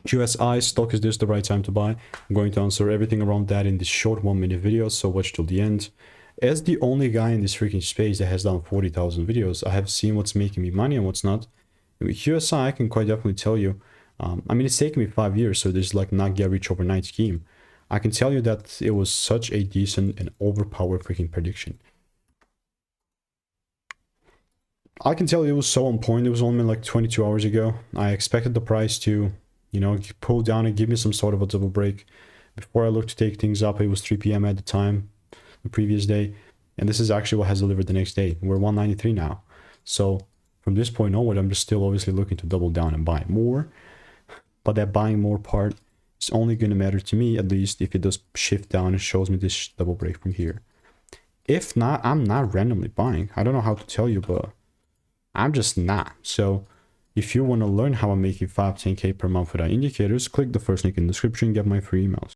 QSI stock, is this the right time to buy? I'm going to answer everything around that in this short 1-minute video, so watch till the end. As the only guy in this freaking space that has done 40,000 videos, I have seen what's making me money and what's not. With QSI, I can quite definitely tell you, I mean, it's taken me 5 years, so there's like not get rich overnight scheme. I can tell you that it was such a decent and overpowered freaking prediction. I can tell you it was so on point. It was only like 22 hours ago. I expected the price to, you know, pull down and give me some sort of a double break. Before I looked to take things up, it was 3 p.m. at the time, the previous day. And this is actually what has delivered the next day. We're 193 now. So from this point onward, I'm just still obviously looking to double down and buy more. But that buying more part is only going to matter to me, at least if it does shift down and shows me this double break from here. If not, I'm not randomly buying. I don't know how to tell you, but I'm just not. So if you want to learn how I'm making 5-10K per month without indicators, click the first link in the description, get my free emails.